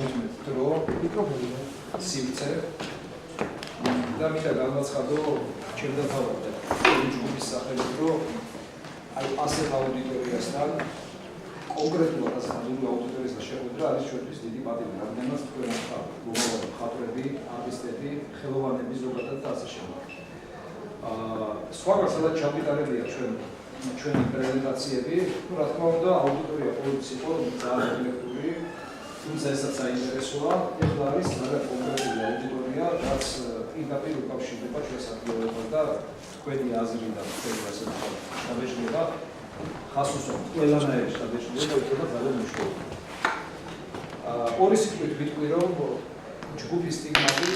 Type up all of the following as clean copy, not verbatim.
მოგვითმეთ დრო მიკროფონი სივრცე და მინდა განვაცხადო ჩემთან თავად ჯგუფის სახელით რომ აი ასეთ აუდიტორიასთან კონკრეტულად ასეთ აუდიტორიასთან შეხვედრა არის ჩვენთვის დიდი პატივი, რადგანაც თქვენ გლობალური მხატვრები, არტისტები, ხელოვანები ზოგადად და ასე შემდეგ. სხვაგან სადაც ჩამიტარებია ჩვენი პრეზენტაციები, რა თქმა უნდა, აუდიტორია ყოველთვის იყო ძალიან ელექტრული, თუმცა ესაც საინტერესოა, ეხლა არის ძალიან კონკრეტული აუდიტორია, რაც პირდაპირ უკავშირდება ჩვენს ადგილებას და თქვენი აზრი და თქვენი ასე ვთქვათ, შთაბეჭდილება ხას უსვამთ ყველანაირი შთაბეჭდილება იქნება ძალიან მნიშვნელოვანი. ორი სიტყვით ვიტყვი, რომ ჯგუფის სტიგმატი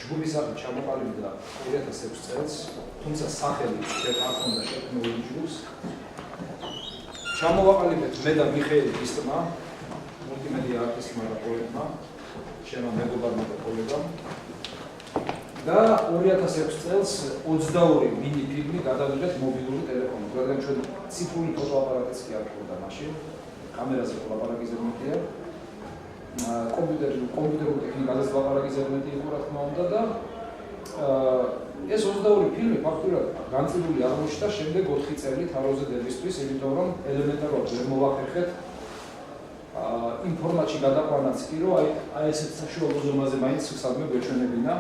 ჯგუფის სახით ჩამოყალიბდა 2006 წელს, თუმცა სახელი ჩვენ არ ჰქონდა შექმნილი ჯგუფს. ჩამოვაყალიბეთ მე და მიხეილ ბისტმა, მულტიმედია არტისტმა და პოეტმა, ჩემო მეგობარმა და კოლეგამ. და 2006 წელს 22 მინი ფილმი გადავიღეთ მობილური ტელეფონით, რადგან ჩვენ ციფრული ფოტოაპარატიც კი არ ჰქონდა მაშინ, კამერაზე ლაპარაკი ზედმეტია. კომპიუტერული ტექნიკაზეც ლაპარაკი ზედმეტი იყო, რა თქმა უნდა და ეს 22 ფილმი ფაქტურად განწილული აღმოჩნდა შემდეგ 4 წელი თავზე დებისთვის, იმიტომ რომ ელემენტარულად ვერ მოვახერხეთ იმ ფორმატში გადაყვანაც კი, რომ აი ესეთ საშუალო ზომაზე მაინც სადმე გვეჩვენებინა.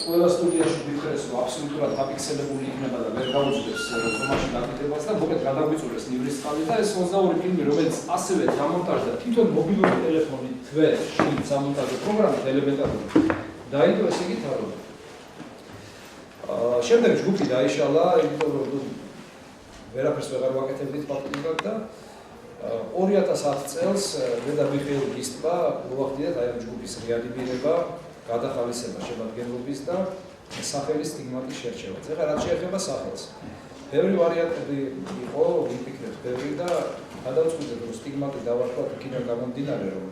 ყველა სტუდიაში ვიფიქრეს, რომ აბსოლუტურად დაფიქსირებული იქნება და ვერ გაუძლებს ზომაში დაკიდებას და მოკლედ გადაგვიწურეს ნივრისწყალი და ეს 22 ფილმი, რომელიც ასევე დამონტაჟდა თვითონ მობილური ტელეფონით, თვეში დამონტაჟდა პროგრამით ელემენტარულად. დაიდო ესე იგი თავად. შემდეგ ჯგუფი დაიშალა, იმიტომ რომ ვერაფერს ვეღარ ვაკეთებდით ფაქტობრივად და 2010 წელს მე და მიხეილ ბისტმა მოვახდინეთ აი ამ ჯგუფის რეანიმირება, გადახალისება შემადგენლობის და სახელის სტიგმატის შერჩევაც. ეხლა რაც შეეხება სახელს. ბევრი ვარიანტები იყო, ვიფიქრეთ ბევრი და გადავწყვიტეთ, რომ სტიგმატი დავარქვათ იქიდან გამომდინარე, რომ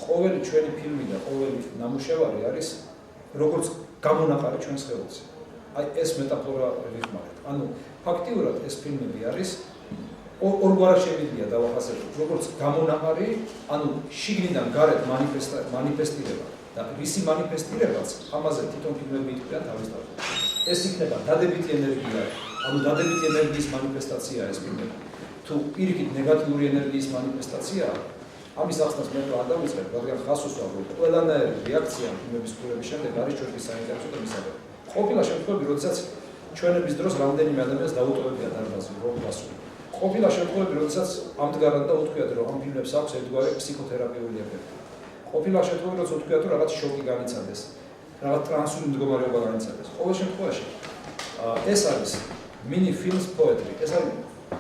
ყოველი ჩვენი ფილმი და ყოველი ნამუშევარი არის როგორც გამონაყარი ჩვენს ხელზე. აი ეს მეტაფორა ვიხმარეთ. ანუ ფაქტიურად ეს ფილმები არის ორგვარად შემიძლია დავახასიათოთ, როგორც გამონაყარი, ანუ შიგნიდან გარეთ მანიფესტირება და ვისი მანიფესტირებაც ამაზე თვითონ ფილმები იტყვიან თავის თავზე. ეს იქნება დადებითი ენერგია, ანუ დადებითი ენერგიის მანიფესტაცია ეს ფილმები. თუ პირიქით ნეგატიური ენერგიის მანიფესტაცია, ამის ახსნას მე არ დავიწყებ, რადგან ხას უსვამ, რომ ყველანაირი რეაქცია ფილმების კვლევის შემდეგ არის ჩვენთვის საინტერესო და მისაღები. ყოფილა შემთხვევები, როდესაც ჩვენების დროს რამდენიმე ადამიანს დაუტოვებია დარბაზი, რომ გასული. ყოფილა შემთხვევები, როდესაც ამდღარად და უთქვიათ, რომ ამ ფილმებს აქვს ერთგვარი ფსიქოთერაპიული ეფექტი. ყოფილა შემთხვევები, როდესაც უთქვიათ, რომ რაღაც შოკი განიცადეს, რაღაც ტრანსული მდგომარეობა განიცადეს. ყოველ შემთხვევაში ეს არის მინი ფილმს პოეტრი, ეს არის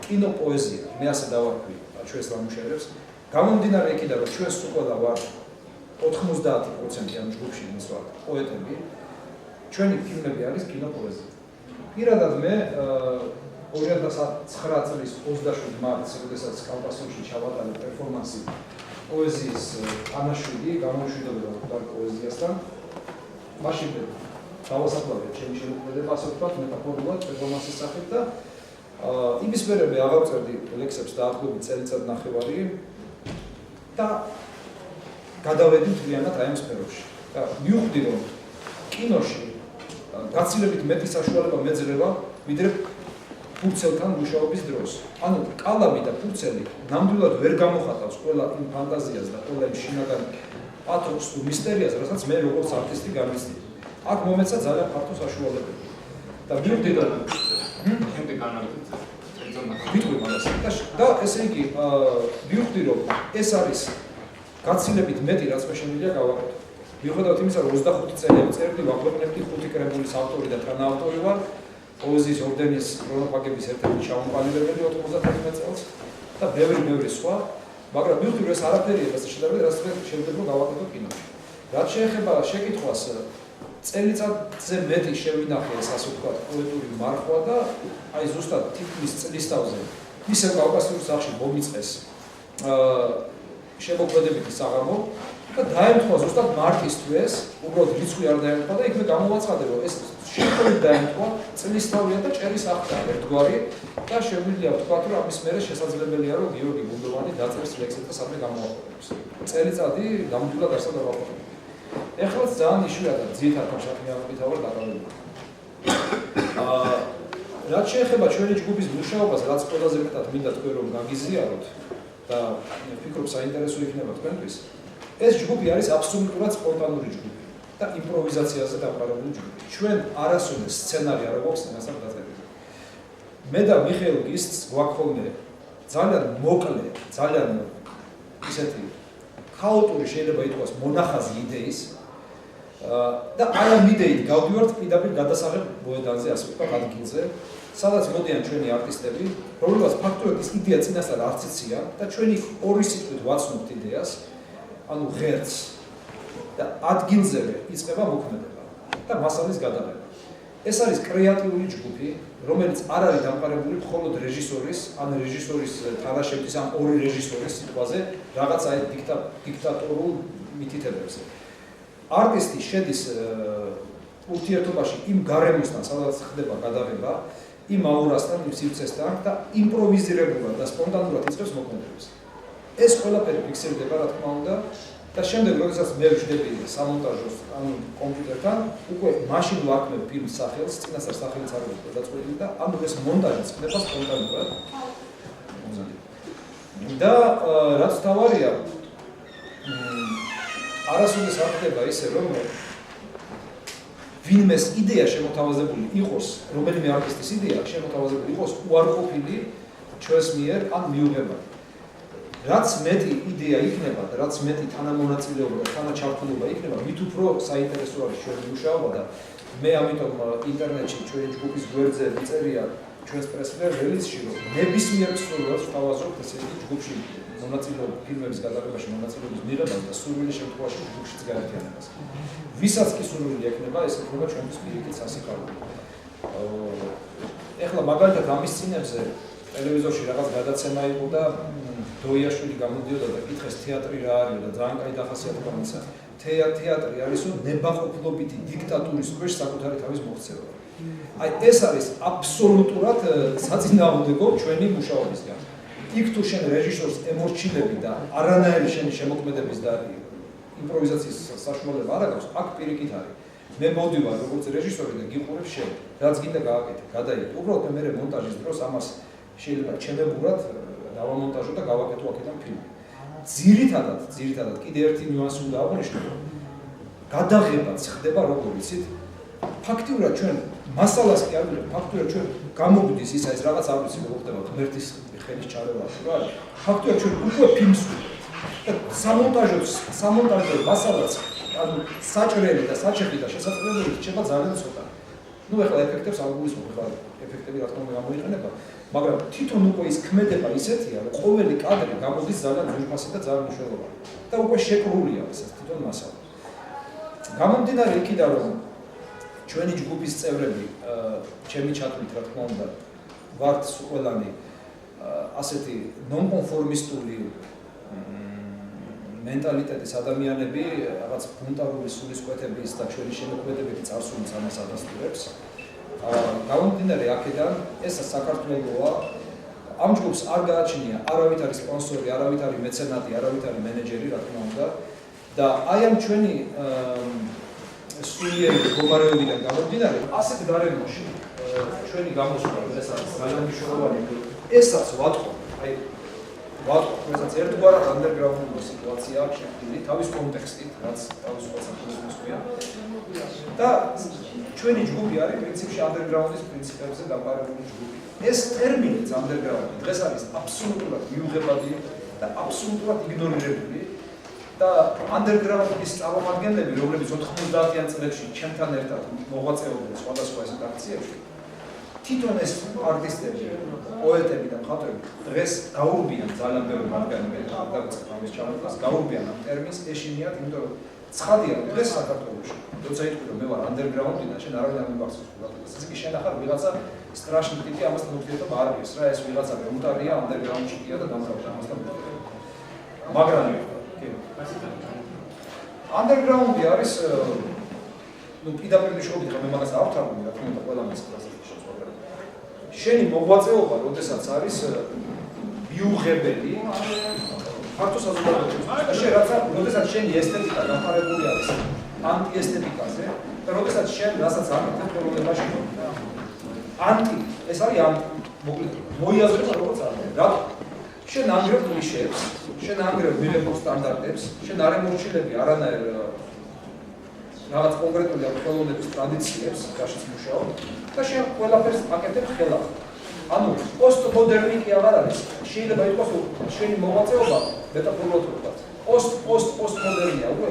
კინოპოეზია, მე ასე დავარქვი ჩვენს ნამუშევრებს. გამომდინარე იქიდან, რომ ჩვენს უკვე ვართ 90% ამ ჯგუფში ის ვართ პოეტები, ჩვენი ფილმები არის კინოპოეზია. პირადად მე 2009 წლის 27 მარტს, როდესაც კავკასიაში ჩავატარე პერფორმანსი პოეზიის ანაშვიდი, გამოშვიდობება ვთქვათ პოეზიასთან. მაშინ დავასაფლავე ჩემი შემოქმედება, ასე ვთქვათ, მეტაფორულად პერფორმანსის სახით და იმის მერე მე აღავწერდი ლექსებს დაახლოებით წელიწად ნახევარი და გადავედი მთლიანად აი ამ სფეროში. და მივხვდი, რომ კინოში გაცილებით მეტი საშუალება მეძლევა, ვიდრე ფურცელთან მუშაობის დროს. ანუ კალამი და ფურცელი ნამდვილად ვერ გამოხატავს ყველა იმ ფანტაზიას და ყველა იმ შინაგან პათოსს თუ მისტერიას, რასაც მე როგორც არტისტი განვიცდი. აქ მომეცა ძალიან ფართო საშუალებები. და მივხვდი, რომ და ესე იგი მივხვდი, რომ ეს არის გაცილებით მეტი, რაც მე შემიძლია გავაკეთო. მიუხედავად იმისა, რომ 25 წელი წერდი, ვაქვეყნებდი 5 კრებულის ავტორი და თანაავტორი ვარ, პოეზიის ორდენის ქრონოფაგების ერთ-ერთი ჩამოყალიბებელი 91 წელს და ბევრი სხვა, მაგრამ მივხვდი, რომ ეს არაფერია ასე შედარებით, რაც მე შემიძლია გავაკეთო კინოში. რაც შეეხება შეკითხვას, წელიწადზე მეტი შევინახე ეს ასე ვთქვათ პოეტური მარხვა და აი ზუსტად თითქმის წლის თავზე ისევ კავკასიურ სახლში მომიწყეს შემოქმედებითი საღამო და დაემთხვა ზუსტად მარტის თვეს, უბრალოდ რიცხვი არ დაემთხვა და იქ მე გამოვაცხადე, რომ ეს შეხვედრით დაემთხვა, წლისთავია და ჭერის აღწერა ერთგვარი და შეგვიძლია ვთქვათ, რომ ამის მერე შესაძლებელია, რომ გიორგი გუნდოვანი დაწერს ლექსებს და სამე გამოაქვეყნებს. წელიწადი გამუდმლად არსად აღაქვეყნებია. ეხლაც ძალიან იშვიათად ძირითადად შაქნი ამბითავარ დაკავებული. რაც შეეხება ჩვენი ჯგუფის მუშაობას, რაც ყველაზე მეტად მინდა თქვენ რომ გაგიზიაროთ და ვფიქრობ საინტერესო იქნება თქვენთვის, ეს ჯგუფი არის აბსოლუტურად სპონტანური ჯგუფი და იმპროვიზაციაზე დაყარებული ჯგუფი. ჩვენ არასოდეს სცენარი არ გვაქვს იმასთან დაწერილი. მე და მიხეილ გისტს გვაქვს ხოლმე ძალიან მოკლე, ძალიან ისეთი ქაოტური შეიძლება ითქვას მონახაზი იდეის და აი ამ იდეით გავდივართ პირდაპირ გადასაღებ მოედანზე, ასე ვთქვათ, ადგილზე, სადაც მოდიან ჩვენი არტისტები, რომლებსაც ფაქტობრივად ის იდეა წინასწარ არც იციან და ჩვენი ორი სიტყვით ვაცნობთ იდეას, ანუ ღერც და ადგილზევე იწყება მოქმედება და მასალის გადაღება. ეს არის კრეატიული ჯგუფი, რომელიც არ არის დამყარებული მხოლოდ რეჟისორის, ან რეჟისორის თამაშების ან ორი რეჟისორის სიტყვაზე, რაღაც აი დიქტატორულ მითითებებზე. არტისტი შედის ურთიერთობაში იმ გარემოსთან, სადაც ხდება გადაღება, იმ აურასთან, იმ სივრცესთან და იმპროვიზირებულად და სპონტანურად იწყებს მოქმედებას. ეს ყველაფერი ფიქსირდება, რა თქმა უნდა, და შემდეგ, როდესაც მე ვждები სამონტაჟოს, ანუ კომპიუტერთან, უკვე მაშინ ვაქმებ ფილმს სახელს, წინასწარ სახელიც არ არის გადაწყვეტილი და ანუ ეს მონტაჟიც ხდება სპონტანურად. და რაც თავარია, არასოდეს არ ხდება ისე, რომ ვინმეს იდეა შემოთავაზებული იყოს, რომელიმე არტისტის იდეა შემოთავაზებული იყოს უარყოფილი ჩვენს მიერ ან მიუღებადი. რაც მეტი იდეა იქნება და რაც მეტი თანამონაწილეობა და თანაჩართულობა იქნება, მით უფრო საინტერესო არის ჩვენი მუშაობა და მე ამიტომ ინტერნეტში ჩვენი ჯგუფის გვერდზე ვიწერია ჩვენს პრეს-რელიზში, რომ ნებისმიერ მსურველს ვთავაზობთ ესეთი ჯგუფში მონაწილეობა, ფილმების გადაღებაში მონაწილეობის მიღებას და სურვილი შემთხვევაში ჯგუფშიც გაერთიანებას. ვისაც კი სურვილი ექნება, ეს იქნება ჩვენთვის პირიქით სასიხარულო. ეხლა მაგალითად ამის წინებზე ტელევიზორში რაღაც გადაცემა იყო და დოიაშვილი გამოდიოდა და კითხეს თეატრი რა არის და ძალიან კაი დახასიათება მიცა. თეატრი არის ნებაყოფლობითი დიქტატურის ქვეშ საკუთარი თავის მოქცევა. აი ეს არის აბსოლუტურად საწინააღმდეგო ჩვენი მუშაობისგან. იქ თუ შენ რეჟისორს ემორჩილები და არანაირი შენი შემოქმედების და იმპროვიზაციის საშუალება არ აქვს, აქ პირიქით არის. მე მოვდივარ როგორც რეჟისორი და გიყურებ შენ, რაც გინდა გააკეთე, გადაიღე. უბრალოდ მე მონტაჟის დროს ამას შეიძლება ჩემებურად დავამონტაჟო და გავაკეთო აქედან ფილმი. ძირითადად კიდე ერთი ნიუანსი უნდა აღვნიშნო. გადაღებაც ხდება როგორ იცით? ფაქტიურად ჩვენ მასალას კი არ ვიღებთ, ფაქტიურად ჩვენ გამოგვდის ის არის რაღაც არ ვიცი როგორ ხდება ღმერთის ხელის ჩარევა რა არის. ფაქტიურად ჩვენ უკვე ფილმს სამონტაჟო მასალაც ანუ საჭრელი და საჭეხი და შესაძლებელი რჩება ძალიან ცოტა. ნუ ეხლა ეფექტებს არ გულისხმობ, ეხლა ეფექტები რა თქმა უნდა გამოიყენება, მაგრამ თვითონ უკვე ის ქმედება ისეთია, რომ ყოველი კადრი გამოდის ძალიან ძვირფასი და ძალიან მნიშვნელოვანი. და უკვე შეკრულია ეს თვითონ მასალა. გამომდინარე იქიდან, რომ ჩვენი ჯგუფის წევრები, ჩემი ჩათვლით რა თქმა უნდა, ვართ ყველანი ასეთი ნონკონფორმისტული მენტალიტეტის ადამიანები, რაღაც ბუნტარული სულისკვეთების და ჩვენი შემოქმედებითი წარსულიც ამას ადასტურებს. გამომდინარე აქედან, ეს საქართველოა, ამ ჯგუფს არ გააჩნია არავით არის სპონსორი, არავით არის მეცენატი, არავით არის მენეჯერი, რა თქმა უნდა. და აი ამ ჩვენი სულიერი მდგომარეობიდან გამომდინარე, ასეთ გარემოში ჩვენი გამოსვლა, ეს არის ძალიან მნიშვნელოვანი. ესაც ვატყობ, აი ვატყობ, ერთგვარად ანდერგრაუნდული სიტუაცია აქვს შექმნილი თავის კონტექსტით, რაც თავისუფალ საქართველოს ქვია. და ჩვენი ჯგუფი არის პრინციპში ანდერგრაუნდის პრინციპებზე დაფარებული ჯგუფი. ეს ტერმინიც ანდერგრაუნდი დღეს არის აბსოლუტურად მიუღებადი და აბსოლუტურად იგნორირებული. და ანდერგრაუნდის წარმომადგენლები, რომლებიც 90-იან წლებში ჩემთან ერთად მოღვაწეობდნენ სხვადასხვა ესეთ აქციებში, თვითონ ეს არტისტები, პოეტები და მხატვრები დღეს გაურბიან ძალიან ბევრი მათგანი მე დავიწყებ ამის ჩამოთვლას, გაურბიან ამ ტერმინს, ეშინიათ, იმიტომ რომ ცხადია, რომ დღეს საქართველოში, როცა იტყვი რომ მე ვარ ანდერგრაუნდიდან, შენ არავინ არ მიბახსოვს ყურადღებას. ეს კი შენ ახარ ვიღაცა სტრაშნიკი ამასთან ურთიერთობა არ აქვს რა, ეს ვიღაცა მეუნტარია ანდერგრაუნდშია და დამთავრდა ამასთან ურთიერთობა. მაგრამ ანდერგრაუნდი არის ნუ პირდაპირ მნიშვნელობით ხა მე მაგას არ ვთამბობ, რა თქმა უნდა, ყველა მასწავლებლს მაგრამ შენი მოღვაწეობა, როდესაც არის მიუღებელი ფართო საზოგადოებაში. და შენ რაცა, როდესაც შენი ესთეტიკა დამყარებული არის ანტიესთეტიკაზე და როდესაც შენ რასაც აკეთებ პრობლემაში ეს არის მოკლედ მოიაზრება როგორც არის. რა შენ ანგრევ კლიშეებს, შენ ანგრევ მიღებულ სტანდარტებს, შენ არ ემორჩილები არანაირ რაღაც კონკრეტული ხელოვნების ტრადიციებს, რაშიც მუშაობ და შენ ყველაფერს აკეთებ ხელახლა. ანუ პოსტმოდერნი კი აღარ არის. შეიძლება იყოს შენი მოღვაწეობა მეტაფორულად ვთქვათ. პოსტმოდერნია, უკვე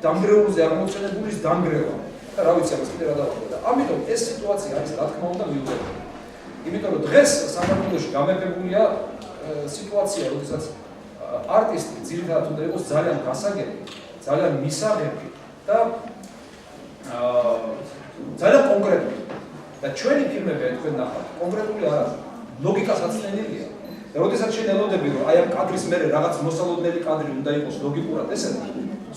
დამგრეულზე აღმოცენებულის დამგრევა. და რა ვიცი, ამას კიდე რა დავაყო და ამიტომ ეს სიტუაცია არის, რა თქმა უნდა, მიუღებელი. იმიტომ რომ დღეს საქართველოში გამეფებულია სიტუაცია, როდესაც არტისტი ძირითადად უნდა იყოს ძალიან გასაგები, ძალიან მისაღები და ძალიან კონკრეტული. და ჩვენი ფილმები თქვენ ნახავთ, კონკრეტული არ არის. ლოგიკას აცნენილია. და როდესაც შენ ელოდები, რომ აი ამ კადრის მერე რაღაც მოსალოდნელი კადრი უნდა იყოს ლოგიკურად ესეთი,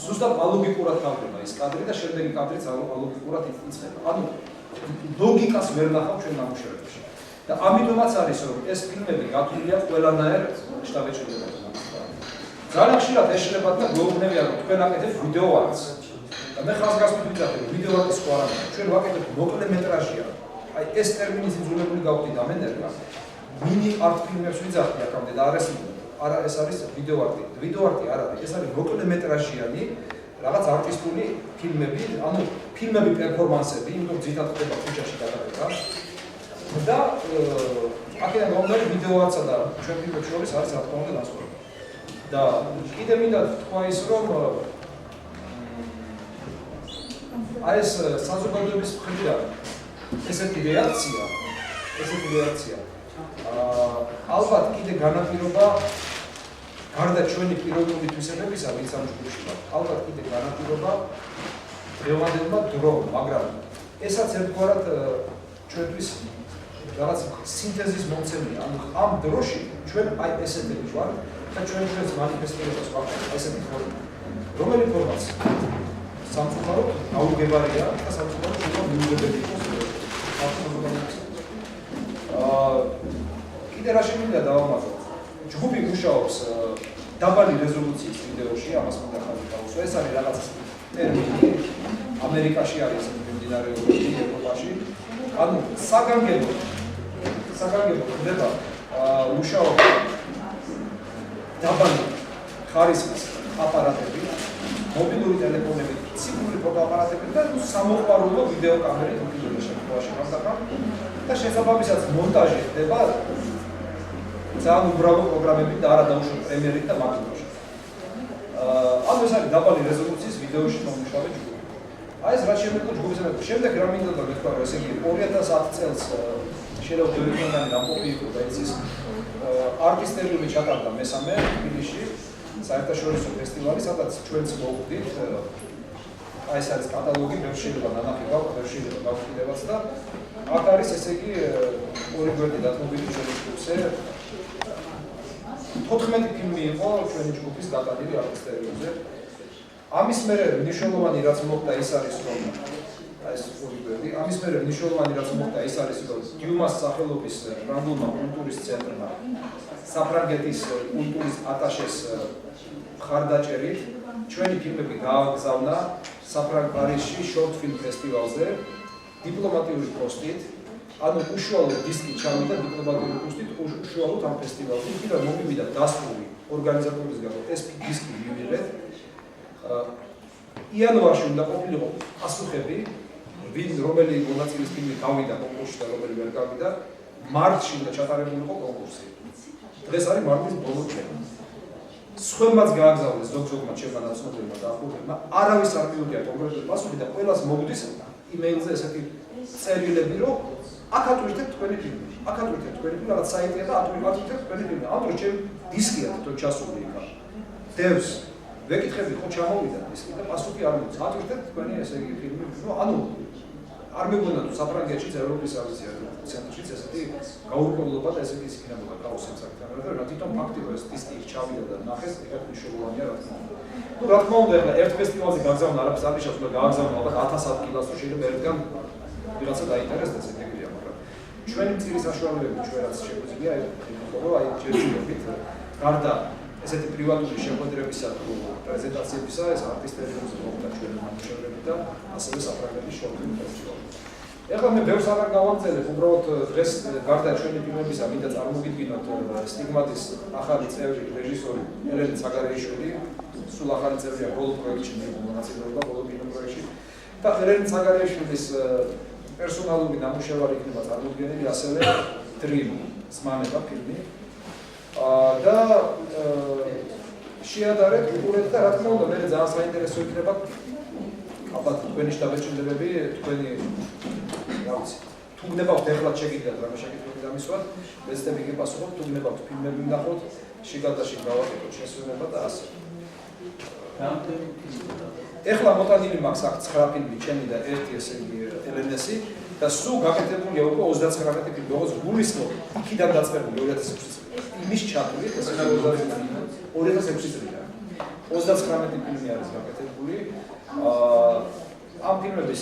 ზუსტად ალოგიკურად თავდება ეს კადრი და შემდეგი კადრიც ალოგიკურად იწება. ანუ ლოგიკას ვერ ნახავ ჩვენ ნამუშევრებში. და ამიტომაც არის, რომ ეს ფილმები გათვლილია ყველანაირ შტაბ-ეჭვებად. ძალიან ხშირად ეშლებათ და გვეუბნებიან, რომ თქვენ აკეთებთ ვიდეო არტს. და მე ხაზგასმით ვიძახი, რომ ვიდეო არტის სხვა არა, ჩვენ ვაკეთებთ მოკლე მეტრაჟია. აი ეს ტერმინი იძულებული გავხდით ამენერგა. მინი არტ ფილმებს ვიძახი აქამდე და არა ეს არის ვიდეო არტი. ვიდეო არტი არ არის, ეს არის მოკლე მეტრაჟიანი რაღაც არტისტული ფილმები, ანუ ფილმები პერფორმანსები, იმიტომ ძირითადად ხდება ქუჩაში გადაღება. და აქედან გამომდინარე ვიდეო არტსა და ჩვენ ფილმებს შორის არის რა თქმა უნდა განსხვავება. და კიდე მინდა თქვა ის, რომ აი ეს საზოგადოების მხრიდან ესეთი რეაქცია ალბათ კიდე განაპირობა გარდა ჩვენი პიროვნული თვისებებისა, ვინც ამ ჯგუფში ვართ, ალბათ კიდე განაპირობა დღევანდელმა დრომ, მაგრამ ესაც ერთგვარად ჩვენთვის რაღაც სინთეზის მომცემია. ანუ ამ დროში ჩვენ აი ესეთები ვართ და ჩვენს მანიფესტირებას ვაკეთებთ ესეთი ფორმა. რომელი ფორმაც სამწუხაროდ აუგებარია და სამწუხაროდ შეიძლება მიუღებელი იყოს ახალგაზრდებს. კიდე რა შეგვიძლია დავამატოთ? ჯგუფი მუშაობს დაბალი რეზოლუციის ვიდეოში, ამას მინდა ხაზი დავუსვა. ეს არის რაღაც ტერმინი, ამერიკაში არის მიმდინარეობები, ევროპაში. ანუ საგანგებო ხდება მუშაობა დაბალი ხარისხის აპარატები, მობილური ტელეფონები, ციფრული ფოტოაპარატები და სამოყვარულო ვიდეო კამერით უკიდურეს შემთხვევაში ხდება და შესაბამისად მონტაჟი ხდება ძალიან უბრალო პროგრამებით და არა დაუშვათ პრემიერით და მაგნიტოში. ანუ ეს არის დაბალი რეზოლუციის ვიდეოში მომუშავე ჯგუფი. აი ეს რაც შემდგომ ჯგუფისა და შემდეგ რა მინდა და მეთქვა რომ ესე იგი 2010 წელს შეიძლება დევრიგონანი ნამყოფი იყო და ეს არტისტერიუმი ჩატარდა მესამე თბილისში საერთაშორისო ფესტივალი, სადაც ჩვენც მოვხდით. აი ეს არის კატალოგი, ბევრი შეიძლება ნანახი გაქვთ, ბევრი შეიძლება გავხდიდებაც და აქ არის ესე იგი ორი გვერდი დათმობილი ჩვენი ჯგუფზე. 14 ფილმი იყო ჩვენი ჯგუფის დაკადილი არტისტერიუმზე. ამის მერე მნიშვნელოვანი რაც მოხდა ის არის რომ აი ეს ორი გვერდი, ამის მერე მნიშვნელოვანი რაც მოხდა ის არის რომ დიუმას სახელობის ფრანგულმა კულტურის ცენტრმა საფრანგეთის კულტურის ატაშეს მხარდაჭერით ჩვენი ფილმები გააგზავნა საფრანგეთში შორტ ფილმ ფესტივალზე დიპლომატიური პოსტით. ანუ უშუალოდ დისკი ჩავიდა დიპლომატიური პოსტით უშუალოდ ამ ფესტივალზე. იქიდან მომივიდა დასტური ორგანიზატორისგან ეს დისკი მივიღეთ. იანვარში უნდა ყოფილიყო პასუხები, რომელი მონაწილის ფილმი გავიდა კონკურსში და რომელი ვერ გავიდა. მარტში უნდა ჩატარებულიყო კონკურსი. დღეს არის მარტის ბოლო დღე. სხვებმაც გააგზავნეს ზოგ-ზოგმა ჩემმა ნაცნობლებმა და ახლობლებმა. არავის არ მიუღია კონკრეტული პასუხი და ყველას მოგდის იმეილზე ესეთი წერილები, რომ აქ ატვირთეთ თქვენი ფილმი. აქ ატვირთეთ თქვენი ფილმი, რაღაც საიტია და ატვირთეთ თქვენი ფილმი. ამ დროს ჩემ დისკია თვითონ ჩასული იქ. დევს ვეკითხები ხო ჩამოვიდა დისკი და პასუხი არ მოდის. ატვირთეთ თქვენი ესე იგი ფილმი. ანუ არ მეგვინა თუ საფრანგეთშიც ევროპის ავიზია ცენტრშიც ესეთი გაურკვევლობა და ესე ის იქნებოდა კაოსი საკითხთან და რა თვითონ ფაქტიურად სტატისტიკით ჩავიდა და ნახეს ეგრეთ მნიშვნელოვანია რა თქმა უნდა. Ну, რა თქმა უნდა, ახლა ერთ ფესტივალზე გაგზავნა არაფერს არ ნიშნავს, რომ გააგზავნა ალბათ 1000 ადგილას, რომ შეიძლება ერთგან ვიღაცა დაინტერესდეს ეგრეა, მაგრამ ჩვენი წილის საშუალებები ჩვენ რაც შეგვიძლია, ხო, აი ჯერჯერობით გარდა ესეთი პრივატული შეხვედრებისა თუ პრეზენტაციებისა, ეს არტისტები მოხდა ჩვენი მანქანები და ასევე საფრანგეთის შოუინგ ფესტივალი. ეხლა მე ბევრს არ გავაგზავნებ, უბრალოდ დღეს გარდა ჩვენი ფილმებისა, მინდა წარმოგიდგინოთ სტიგმატის ახალი წევრი რეჟისორი ელენე ცაგარეიშვილი, სულ ახალი წევრია ბოლო პროექტში მონაწილეობა, ბოლო კინოპროექტში და ელენე ცაგარეიშვილის პერსონალური ნამუშევარი იქნება წარმოდგენილი ასევე Dream ზმანება ფილმი. და შეადარეთ უყურეთ და რა თქმა უნდა მე ძალიან საინტერესო იქნება ალბათ თქვენი შტაბ-ეჭვმდებები თქვენი რა ვიცი თუ გნებავთ ეხლა შეგიძლიათ რამე შეკითხვები დამისვათ მეცდები გიპასუხოთ თუ გნებავთ ფილმები ვნახოთ შიგადაში გავაკეთოთ შესრულება და ასე ეხლა მოტანილი მაქვს აქ 9 ფილმი ჩემი და ერთი ესე იგი ელენესი და სულ გაკეთებულია უკვე 39 ფილმი როგორც გულისხმობ იქიდან დაწყებული 2006 წელს იმის ჩათვლით ეს 2006 წელია 39 ფილმი არის გაკეთებული ამ ფილმების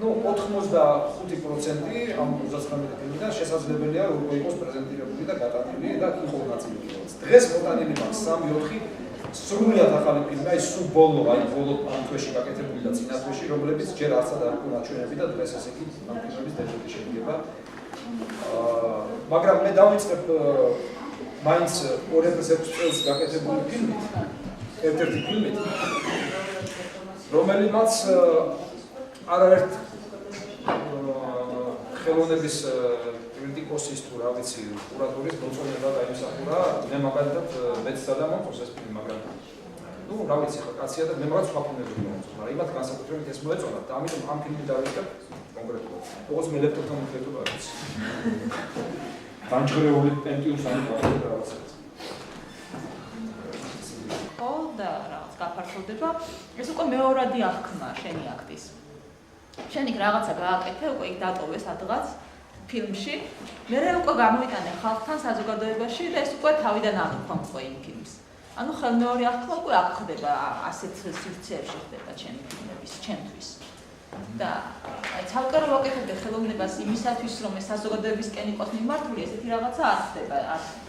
ну 85% ამ 39 ფილმიდან შესაძლებელია რომ იყოს პრეზენტირებული და გატანილი და იქ ნაწილი დღეს მოტანილი მაქვს 3-4 სრულად ახალი ფილმი, აი სულ ბოლო ამ თვეში გაკეთებული და წინა თვეში, რომლებიც ჯერ არცად არ იყო ნაჩვენები და დღეს ესე იგი ამ ფილმების დებუტი შედგება. მაგრამ მე დავიწყებ მაინც 2006 წელს გაკეთებული ფილმით, ერთ-ერთი ფილმით, რომელმაც არაერთ ხელოვნების კრიტიკოსის თუ რა ვიცი კურატორის მოწონება დაიმსახურა მე მაგალითად მეც სადამოწოს ეს ფილმი მაგრამ ну რა ვიცი ხა კაცია და მე მაგაც სხვა ფილმები მომწონს მაგრამ იმათ განსაკუთრებით ეს მოეწონა და ამიტომ ამ ფილმი დავიწყებ კონკრეტულად როგორც მე ლეპტოპთან უთხრეთო რა ვიცი განჭრეული პენტიუმს ან რაღაცა ხო და რაღაც გაფართოვდება ეს უკვე მეორადი აღქმა შენი აქტის შენი რაღაცა გააკეთე უკვე იქ დატოვე სადღაც ფილმში, მე უკვე გამოვიტანე ხალხთან საზოგადოებაში და ეს უკვე თავიდან აღქვა უკვე იმ ფილმს. ანუ ხელმეორე აღქვა უკვე აქ ხდება ასეთ სივრცეებში ხდება ჩემი ფილმების, ჩემთვის. და აი ცალკე რომ ვაკეთებდი ხელოვნებას იმისათვის რომ ეს საზოგადოებისკენ იყოს მიმართული, ესეთი რაღაცა არ ხდება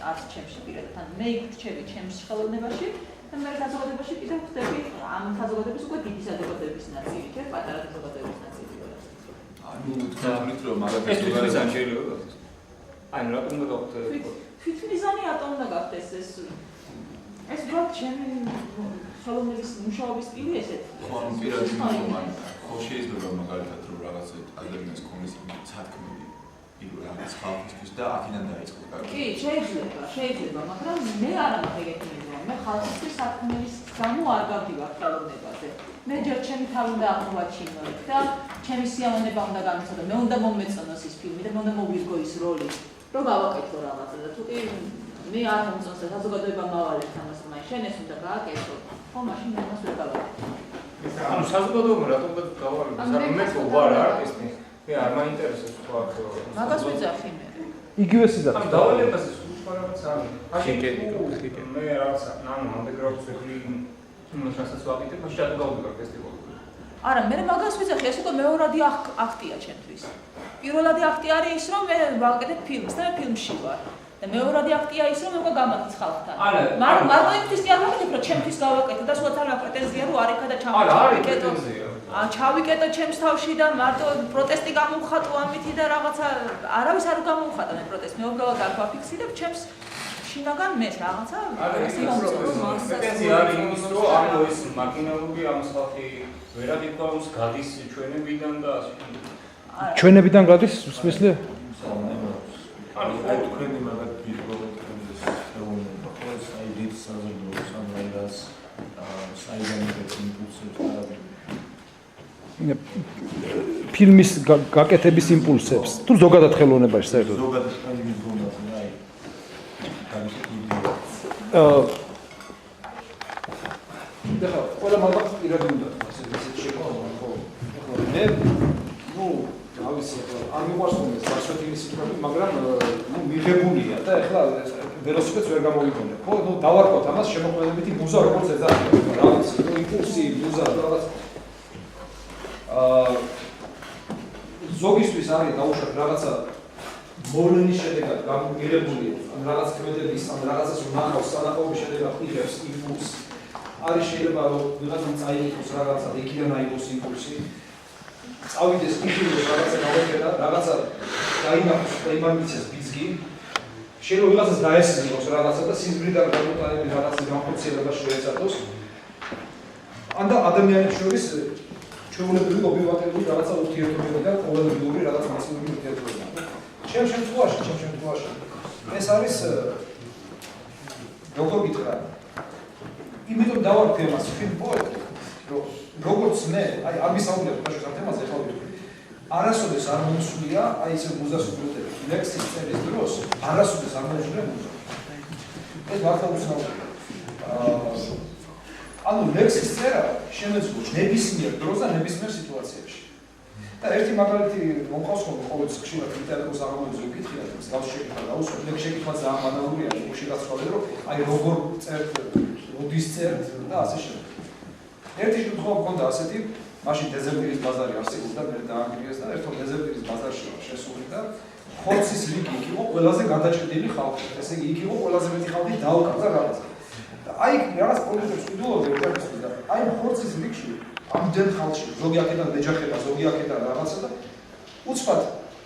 არც ჩემში პირადად. მე იგვირჩევი ჩემს ხელოვნებაში და მე საზოგადოებაში კიდევ ხდები ამ საზოგადოების უკვე დიდი საზოგადოების ნაწილი, չէ, პატარა საზოგადოების ნაწილი. ანუ თქვით რომ მაგათაც შეიძლება შეიძლება ანუ რატომ გავხდე თვითმიზანი რატომ უნდა გახდეს ეს უბრალოდ ჩემი ხელოვნების მუშაობის სტილი ესეთი ხო ანუ პირადი მომენტი ხო შეიძლება მაგალითად რომ რაღაცა ადამიანის ქონის სათქმელი იყო რაღაც ხალხისთვის და აქედან დაიწყო კარგი კი შეიძლება მაგრამ მე არ მაქვს ეგეთი მიზანი მე ხალხისთვის სათქმელის გამო არ გავდივარ ხელოვნებაზე მე ჯერ ჩემი თავი უნდა აღმოვაჩინო და ჩემი სიამოვნება უნდა გამიცადო მე უნდა მომეწონოს ის ფილმი და მე უნდა მოვირგო ის როლი რომ გავაკეთო რაღაცა და თუ კი მე არ მომწონს და საზოგადოება მავალებ ამას მაინც შენ ეს უნდა გააკეთო ხო მაშინ მე მას ვერ გავაკეთე ანუ საზოგადოება რატომ გავაკეთე ანუ მე ვარ არტისტი მე არ მაინტერესებს სხვა მაგას ვიძახი მე იგივე სიზარს ანუ დავალებას ის სხვა რაღაცა არის მე რაღაცა ნანო ანდეგრაუნდს ვექლი რასაც ვაკეთებ, მაშინ რატომ გავუდგარ ფესტივალზე? არა, მე მაგას ვიძახი, ეს უკვე მეორადი აქტია ჩემთვის. პირველადი აქტი არის ის, რომ მე ვაკეთებ ფილმს და მე ფილმში ვარ. და მეორადი აქტია ის, რომ მე უკვე გამაქვს ხალხთან. მაგრამ მარტო იმისთვის კი არ ვაკეთებ, რომ ჩემთვის გავაკეთო და სხვათა რა პრეტენზია რომ არ იქა და ჩავიკეტო. ჩავიკეტო ჩემს თავში და მარტო პროტესტი გამოვხატო ამითი და რაღაცა არავის არ გამოვხატა მე პროტესტი. მე უბრალოდ არ ვაფიქსირებ ჩემს შინაგან მე რაღაცა პრეტენზია არის იმის რომ ანუ ეს მარგინალური ამ ხალხი ვერად იქავს გადის ჩვენებიდან და ასე ჩვენებიდან გადის მსმისლე ანუ აი თქვენი მაგათ ვიზუალურად ეს ხელოვნება ხო ეს აი დიდ საზოგადოებას ან რაიგას საიდანაც იმპულსებს და ფილმის გაკეთების იმპულსებს თუ ზოგადად ხელოვნებაში საერთოდ ზოგადად ხელოვნების გონას აი და ყველა მაგას პირადი უნდა ასე ისეთ შეკვეთა ხო მე თავის არ მიყვარს ხოლმე სასვეტი სიტყვები, მაგრამ ნუ მიღებულია და ეხლა ველოსიპედს ვერ გამოვიგონებ. ხო, ნუ დავარკვევთ ამას შემოქმედებითი მუზა როგორც ეძახება, რაღაც იმპულსი, მუზა რაღაც ზოგისთვის არის დაუშვათ რაღაცა მოვლენის შედეგად გამიღებული რაღაც ქმედების ან რაღაცას უნახავს სანახაობის შედეგად იღებს იმპულსს. არის შეიძლება რომ ვიღაცამ წაიღოს რაღაცა და იქიდან აიღოს იმპულსი. წავიდეს იქიდან რაღაცა გავაკეთა, რაღაცა დაინახოს და იმამიცეს ბიძგი. შეიძლება ვიღაცას დაესწროს რაღაცა და სიზმრიდან გამოტანილი რაღაცა განხორციელება შეეცადოს. ან და ადამიანებს შორის ჩვეულებრივი ობიექტური რაღაცა ურთიერთობები და ყოველდღიური რაღაც მასიური ურთიერთობები. ჩემ შემთხვევაში ეს არის როგორ გითხრა იმიტომ დავარქვი ამას film poet რომ როგორც მე აი არ ვისაუბრებ ხაშოს ამ თემაზე ხო არასოდეს არ მომსულია აი ეს მუზას უბრალოდ ლექსის წერის დროს არასოდეს არ მომსულია მუზა ეს მართლა უცნაურია ანუ ლექსის წერა შემეძლო ნებისმიერ დროს და ნებისმიერ სიტუაციაში და ერთი მაგალითი მომყავს ხოლმე ყოველთვის ხშირად ლიტერატურის აღამოძს ვიკითხე და გავს შეკითხა დაუსვა ლექს შეკითხვა ძალიან ბანალურია უში გასწავლე რომ აი როგორ წერთ როდის წერთ და ასე შემდეგ ერთი შემთხვევა მქონდა ასეთი მაშინ დეზერტირის ბაზარი არსებობდა მე დაანგრიეს და ერთო დეზერტირის ბაზარში შესული და ხორცის რიგი იქ იყო ყველაზე გადაჭედილი ხალხი ესე იგი იქ იყო ყველაზე მეტი ხალხი დაუკარგა რაღაცა და აი რაღაც პოლიტიკებს ვიდეოები ვიყავი და აი ხორცის რიგში ამდენ ხალხში ზოგი აქედან ეჯახება ზოგი აქედან რაღაცა და უცბად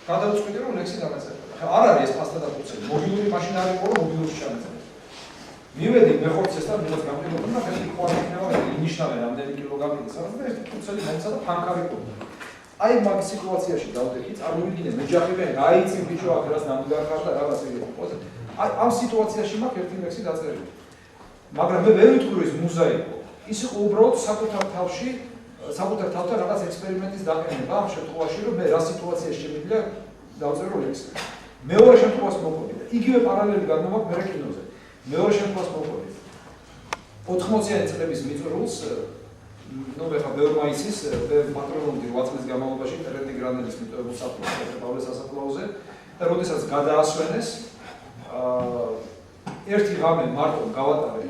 გადავწყვიტე რომ ლექსი დამეწერა ხა არ არის ეს ფასტა და ფუცელი მობილური მაშინა არ იყო რომ მობილურში ჩამეწერა მივედი მე ხორცესთან რაღაც გამყიდოდი და ერთი ხوار იქნება ინიშნავე რამდენი კილოგრამი და და ერთი ფუცელი მომცა და ფანქარი ყო აი მაგ სიტუაციაში დავდექი წარმოვიდგინე მეჯახებიან გაიცი ბიჭო აქ რას ნამდვილად ხარ და რაღაც იყო აი ამ სიტუაციაში მაგ ერთი ლექსი დაწერილი მაგრამ მე ვერ ვიტყვი რომ ეს მუზა იყო ის იყო უბრალოდ საკუთარ თავთან რაღაც ექსპერიმენტის დაყენება ამ შემთხვევაში რომ მე რა სიტუაციაში შემიძლია დავწერო ლექსი მეორე შემთხვევას მოყოლი და იგივე პარალელი გადმოვაქვს მე კინოზე მეორე შემთხვევას მოყოლი 80-იანი წლების მიწურულს ნუ ხა ბეორმაისის პატრონობდი 8 წლის განმავლობაში ტერენდი გრანელის მიტოვებულ საფლავზე პავლეს სასაფლაოზე და როდესაც გადაასვენეს ერთი ღამე მარტო გავატარე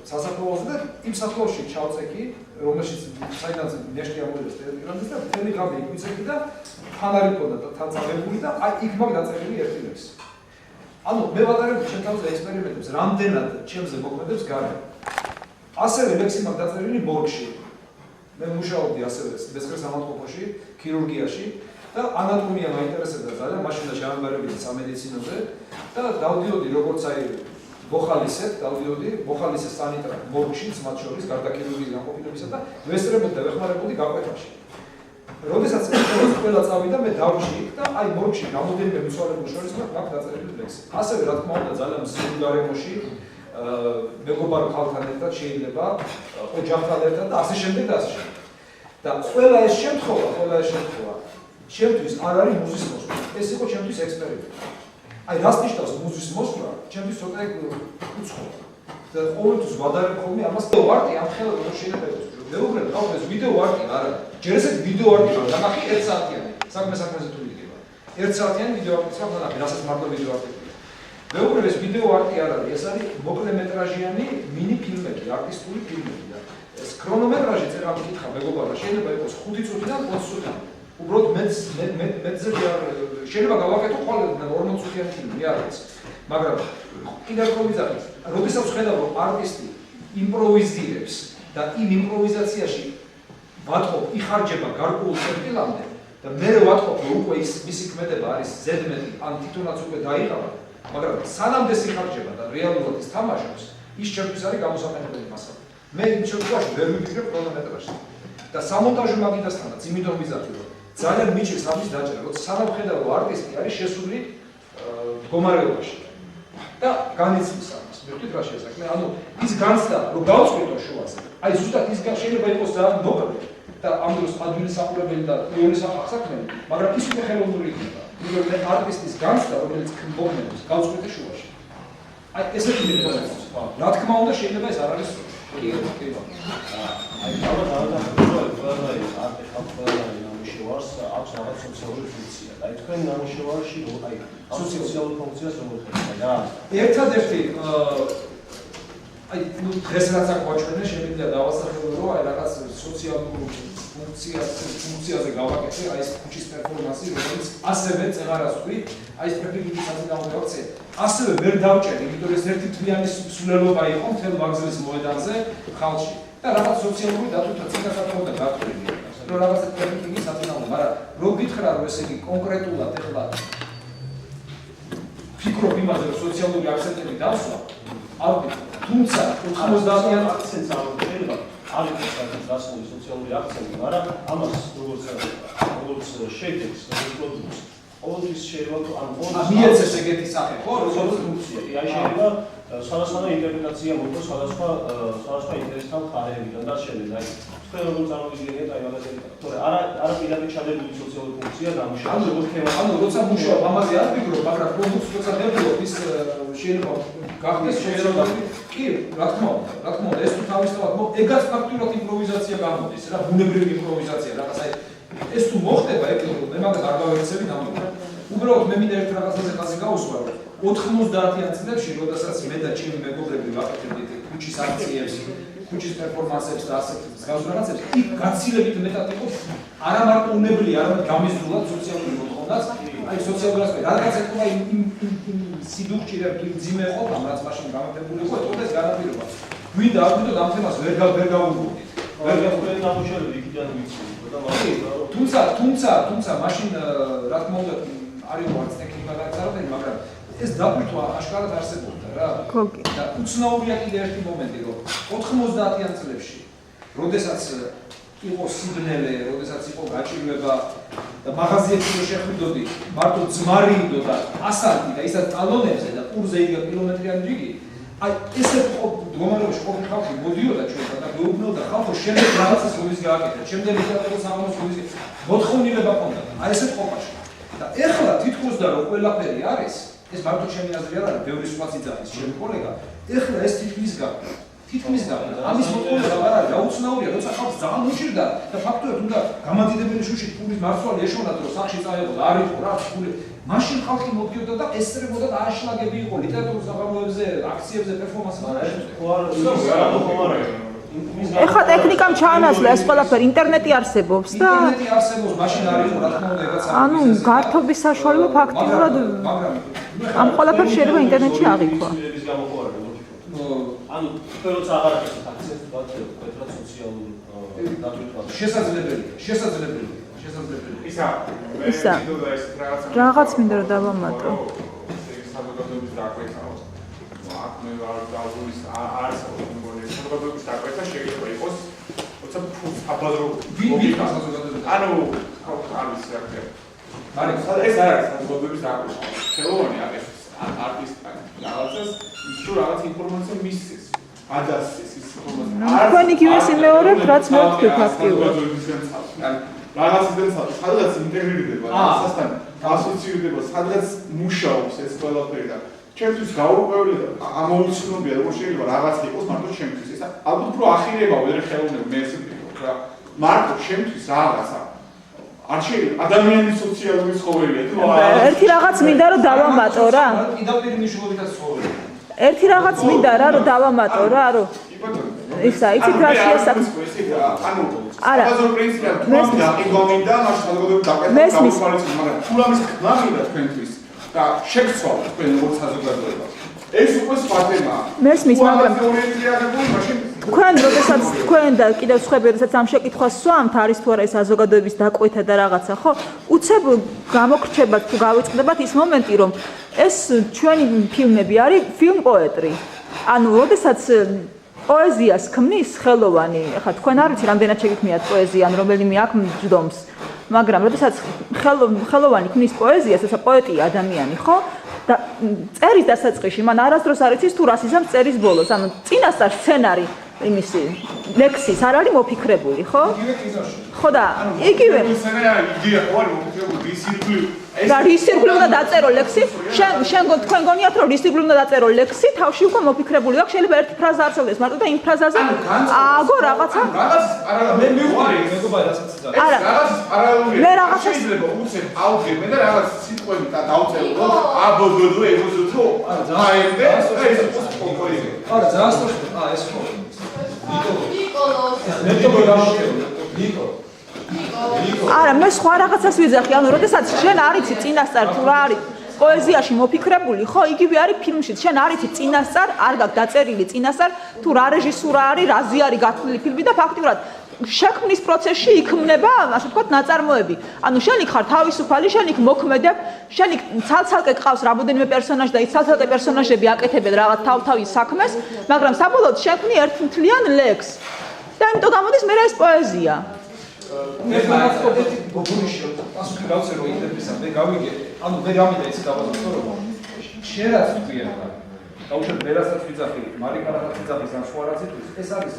სასაფლაოზე და იმ საფლავში ჩავწექი რომელშიც საიდანაც ნეშტი ამოიღეს ტერენდი და მთელი ღამე იქ ვიცექი და ფანარი მქონდა და თან წავებული და აი იქ მაგ დაწერილი ერთი ლექსი ანუ მე ვატარებ ჩემ თავზე ექსპერიმენტებს რამდენად ჩემზე მოქმედებს გარე ასევე ლექსი მაგ დაწერილი მორგში მე მუშაობდი ასევე ბესქრეს სამავთყოფოში ქირურგიაში და ანატომია მაინტერესებდა ძალიან მაშინ ჩამაბარებიდი სამედიცინოზე და დავდიოდი როგორც აი ბოხალისეს სანიტრა მორგში მათ შორის გარდა ქირურგიის განყოფილებისა და ვესწრებოდი და ვეხმარებოდი გაკვეთაში როდესაც ყველა წავიდა მე დავრჩი და აი მორგში გამოდენიმე მიცვალებულ შორის მაგ დაწერილი ლექსი ასევე რა თქმა უნდა ძალიან მსხვილი გარემოში მეგობარ ხალხთან ერთად შეიძლება ოჯახთან ერთად და ასე შემდეგ და ყველა ეს შემთხვევა ჩემთვის არ არის მუზის მოსვლა ეს იყო ჩემთვის ექსპერიმენტი აი რას ნიშნავს მუზის მოსვლა ჩემთვის ცოტა უცხოა და ყოველთვის ვადარებ ხოლმე ამას და ვარტი ამ ხელა რომ შეიძლება იყოს მეუბრალოდ გავხდეს ვიდეო არტი არა ჯერ ესეთ ვიდეო არტი არა დანახი 1 საათიანი საქმეზე თუ იქნება 1 საათიანი ვიდეო არტი დანახი რასაც მარტო ვიდეო არტი მეუბრალოდ ეს ვიდეო არტი არ არის ეს არის მოკლემეტრაჟიანი მინი ფილმები არტისტული ფილმები და ეს ქრონომეტრაჟი წერა მიკითხა მეგობარმა შეიძლება იყოს 5 წუთიდან 20 წუთამდე უბრალოდ მეძე შეიძლება გავაკეთო ყოველდღე 40 წუთიანი ფილმი არის მაგრამ კიდევ იმპროვიზაცია როდესაც ხედავ რომ არტისტი იმპროვიზირებს და იმ იმპროვიზაციაში ვატყობ იხარჯება გარკვეულ წერტილამდე და მე ვატყობ რომ უკვე ის მისი ქმედება არის ზედმეტი ან თვითონაც უკვე დაიყავა მაგრამ სანამ ეს იხარჯება და რეალურად ის თამაშობს ის ჩემთვის არის გამოსაყენებელი მასალა მე იმ შემთხვევაში ვერ ვიფიქრებ ქრონომეტრაჟზე და სამონტაჟო მაგიდასთანაც იმიტომ ვიზახი რომ ძალიან მიჩნევს ამის დაჭერა როცა სანამ ხედავ რომ არტისტი არის შესული მდგომარეობაში და განიცდის ამას მივხვდით რა შესაძლე ანუ ის განცდა რომ გავწყვიტო შუაზე აი ზუსტად ის შეიძლება იყოს ძალიან მოკლე და ამ დროს ადვილი საყურებელი და პირველი საქმე მაგრამ ის უკვე ხელოვნური იქნება იმიტომ რომ არტისტის განცდა რომელიც მოგმენს გავწყვიტე შუაში აი ესეთი მიტოვებს რა თქმა უნდა შეიძლება ეს არ არის კი კი აი დავადახმოთ ნამუშევარს აქვს რაღაც სოციალური ფუნქცია. აი თქვენ ნამუშევარში აი სოციალურ ფუნქციას როგორ ხედავთ რა? ერთადერთი აი ნუ დღეს რაც აკვაჩვენე შემიძლია დავასახელო რომ აი რაღაც სოციალურ ფუნქციაზე გავაკეთე აი ეს ქუჩის პერფორმანსი რომელიც ასევე წეღარას ვთქვი აი ეს პრეფექტურის საზოგადოებაზე ასევე ვერ დავჭერ იმიტომ რომ ეს ერთი თვიანი სულელობა იყო მთელ ვაგზლის მოედანზე ხალხში და რაღაც სოციალური დატვირთვა ციხესაც ხონდა გაგწრილი რომ რაღაც პრეფექტურის საზოგადოება მაგრამ რო გითხრა რომ ესე იგი კონკრეტულად ეხლა ფიქრობ იმაზე რომ სოციალური აქცენტები დავსვა თუმცა 90-იან აქცენტს აღწერება არის გასული სოციალური აქცენტი, მაგრამ ამას როგორც შედეგს, როგორც პროდუქტს, ყოველთვის შეიძლება ან მიეცეს ეგეთი სახე, ხო, როგორც ფუნქცია. აი შეიძლება სხვადასხვა ინტერპრეტაცია მოხდეს სხვადასხვა ინტერესთან მხარეებიდან და შემდეგ. აი თქვენ როგორ წარმოვიდგენიათ აი მაგაზე, თორე არა პირადად ჩადებული სოციალური ფუნქცია დამუშავება, როგორც თემა. ანუ როცა მუშაობ ამაზე არ ვფიქრობ, მაგრამ პროდუქტს როცა დევლოპ ის შეიძლება გახდეს შეიძლება კი, რა თქმა უნდა, ეს თუ თავისთავად ეგაც ფაქტურად იმპროვიზაცია გამოდის რა, ბუნებრივი იმპროვიზაცია, რაღაც აი ეს თუ მოხდება, ეკლირო, მე მაგას არ გავეცები ნამდვილად. უბრალოდ მე მინდა ერთ რაღაცაზე ხაზი გავუსვა, რომ 90-იან წლებში, როდესაც მე და ჩემი მეგობრები ვაკეთებდით ქუჩის აქციებს, ქუჩის პერფორმანსებს და ასეთ მსგავს რაღაცებს, იქ გაცილებით მეტად იყო არა მარტო უნებლი, არამედ გამიზრდულად სოციალური მოთხოვნაც, აი სოციალური ასპექტი, რადგან ეთქვა იმ სიდუქჭი და ძიმე ხო, რაც მაშინ გამარჯვებული იყო, ეთქვა ეს განაპირობა. გვინდა აღვიდოთ ამ თემას ვერ გავუგებდით. ვერ გავხდეთ ნამუშევრები იქიდან ვიცით და თუმცა მაშინ რა თქმა უნდა არ იყო არც ტექნიკა გაწარებელი, მაგრამ ეს დაფრთხვა აშკარად არსებობდა რა. და უცნაურია კიდე ერთი მომენტი, რომ 90-იან წლებში, როდესაც იყო სიბნელე, როდესაც იყო გაჭირვება და მაღაზიებში რო შეხვიდოდი, მარტო ძმარი იყო და ასანტი და ისაც ტალონებზე და ყურზე იგა კილომეტრიანი რიგი, აი ესე მდგომარეობაში ყოფილი ხალხი მოდიოდა ჩვენთან და გვეუბნოდა ხალხო შემდეგ რაღაცას როდის გააკეთეთ, შემდეგ ლიტერატურის საღამოს როდის მოთხოვნილება ჰქონდა. აი ესეთ ყოფაში. და ეხლა თითქოს და რო ყველაფერი არის, ეს მარტო ჩემი აზრი არ არის, ბევრი სხვაც იძახის ჩემი კოლეგა, ეხლა ეს თითქმის გახდა. ამის მოწყობილება არ არის, დაუცნაურია, როცა ხალხს ძალიან უჭირდა და ფაქტობრივად უნდა გამადიდებელი შუშით პურის მარცვალი ეშონათ, რომ სახში წაეღო და არ იყო რა, პური. მაშინ ხალხი მოდიოდა და ესწრებოდა და აშლაგები იყო ლიტერატურის საღამოებზე, აქციებზე, პერფორმანსებზე. ეხლა ტექნიკამ ჩაანაცვლა ეს ყველაფერი, ინტერნეტი არსებობს და ინტერნეტი არსებობს, მაშინ არ იყო რა თქმა უნდა ეგაც არ. ანუ გართობის საშუალება ფაქტიურად ამ ყველაფერს შეიძლება ინტერნეტში აღიქვა. ანუ თქვენ როცა აღარ აკეთებთ აქცენტს ვთქვათ სოციალურ დატვირთვაზე. შესაძლებელია. ისა რაღაც მინდა რომ დავამატო. საზოგადოების დაკვეთაო. აქ მე ვარ დავურის არის საზოგადოების დაკვეთა შეიძლება იყოს როცა აბაზრო ვიქნა საზოგადოების ანუ არის რა ქვია. არის ეს არის საზოგადოების დაკვეთა. ხელოვანი აკეთებს არტისტთან რაღაცას ისო რაღაც ინფორმაცია მისცეს. ადასცეს ის ინფორმაცია. თქვენ იგივეს იმეორებთ, რაც მე ვთქვი ფაქტიურად. რაღაციდან სადღაც ინტეგრირდება, რაღაცასთან ასოცირდება, სადღაც მუშაობს ეს ყველაფერი და ჩემთვის გაურკვეველი და ამოუცნობია, რომ შეიძლება რაღაც იყოს მარტო ჩემთვის. ეს ალბათ უფრო ახირება ვერ ხელოვნებ მე ესე ვფიქრობ რა. მარტო ჩემთვის რაღაცა არ შეიძლება ადამიანის სოციალური ცხოველია თუ ერთი რაღაც მინდა რომ დავამატო რა. პირდაპირ მნიშვნელობითაც ცხოველია. ერთი რაღაც მინდა რა რომ დავამატო რა, რომ ისა, იცით რა შეასახმო. ანუ აბაზრო პრინციპი და იგომინდა მას საზოგადოების დაკვეთა გავუყარეთ, მაგრამ თუ ამის ხმამია თქვენთვის და შეგცვალ თქვენ როგორც საზოგადოება. ეს უკვე სხვა თემაა. მესმის, მაგრამ მაშინ თქვენ როდესაც თქვენ და კიდევ სხვები როდესაც ამ შეკითხვას სვამთ, არის თუ არა ეს საზოგადოების დაკვეთა და რაღაცა, ხო? უცებ გამოგრჩებათ თუ გავიწყდებათ ის მომენტი, რომ ეს ჩვენი ფილმები არის ფილმ პოეტრი. ანუ როდესაც პოეზიას ქმნის ხელოვანი, ახლა თქვენ არ ვიცი რამდენად შეგიქმნიათ პოეზია, ან რომელიმე აქ მჯდომს, მაგრამ როდესაც ხელოვანი ქმნის პოეზიას, ესა პოეტია ადამიანი, ხო? და წერის დასაწყისში მან არასდროს არ იცის თუ რას იზამს წერის ბოლოს. ანუ წინასწარ სცენარი იმისი ლექსის არ არის მოფიქრებული, ხო? იგივე კინოში. ხო და იგივე იდეა ხო არის მოფიქრებული რის ირგვლივ და რის ირგვლივ უნდა დაწერო ლექსი? შენ თქვენ გონიათ რომ რის ირგვლივ უნდა დაწერო ლექსი? თავში უკვე მოფიქრებული აქვს, შეიძლება ერთი ფრაზა არსებდეს, მარტო და იმ ფრაზაზე ააგო რაღაცა. რაღაც მე მივხვდი მეგობარი რასაც იცოდა. არა. რაღაც პარალელურია. მე რაღაცას- შეიძლება უცებ აუგებენ და რაღაც სიტყვები და დავწერო აბოდოდო ეგოზო არა, ძალიან- აემდე ძალიან ეს სწორია. პოპულარია. არა, ძალიან სწორია. ეს ხო. ნიკოლოს მეტყობა გამოვიდა. არა, მე სხვა რაღაცას ვიძახი, ანუ როდესაც შენ არიცი წინასწარ თუ რა არის პოეზიაში მოფიქრებული, ხო, იგივე არის ფილმშიც. შენ არიცი წინასწარ, არ გაქვს დაწერილი წინასწარ, თუ რა რეჟისურა არის, რაზე არის გათვლილი ფილმი და ფაქტიურად შექმნის პროცესში იქმნება, ასე ვთქვათ, ნაწარმოები. ანუ შენ იქ ხარ თავისუფალი, შენ იქ მოქმედებ, შენ იქ ცალ-ცალკე გყავს რამოდენიმე პერსონაჟი და ის ცალ-ცალკე პერსონაჟები აკეთებენ რაღაც თავ-თავის საქმეს, მაგრამ საბოლოოდ შექმნი ერთ მთლიან ლექსს. და იმიტომ გამოდის მე ეს პოეზია. მე განაცხადი გოგონიშო პასუხი გავწერო ინტერვიუსა მე გავიგე ანუ მე რამე და იცი დავაზუსტო რომ შენ რაც თქვია და დაუშვათ მე რასაც ვიძახი მარიკანასაც ვიძახის ან სხვა რაცისთვის ეს არის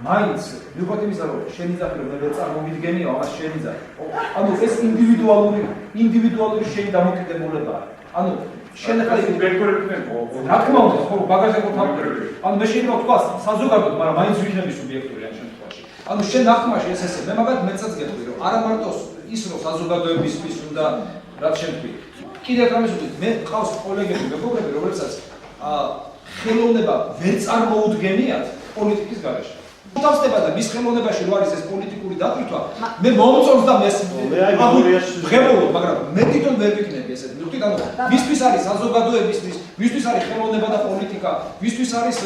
მაინც მიუხედავად იმისა რომ შენ იძახი რომ მე წარმოვიდგენიო ამას შენ იძახი ანუ ეს ინდივიდუალური შენი დამოკიდებულებაა ანუ შენ ახლა ბერკორებდნენ რა თქმა უნდა ხო ბაგაჟზე მოთავკერები ანუ მე შეიძლება ვთქვა საზოგადოებრივ მაგრამ მაინც ვიქნები სუბიექტური ან შემთხვევაში ანუ შენ ნახმაში ესე მე მაგათ მეცაც გეტყვი რომ არა მარტო ის რომ საზოგადოებისთვის უნდა რაც შენ თქვი კიდევ რამეს ვთქვი მე ყავს კოლეგები მეგობრები რომლებსაც ხელოვნება ვერ წარმოუდგენიათ პოლიტიკის გარეშე თავსდება და მის ხელოვნებაში რო არის ეს პოლიტიკური დატვირთვა მე მომწონს და ღებულობ მაგრამ მე თვითონ ვერ ვიქნები ესეთი ვთქვი ანუ ვისთვის არის საზოგადოებისთვის ვისთვის არის ხელოვნება და პოლიტიკა ვისთვის არის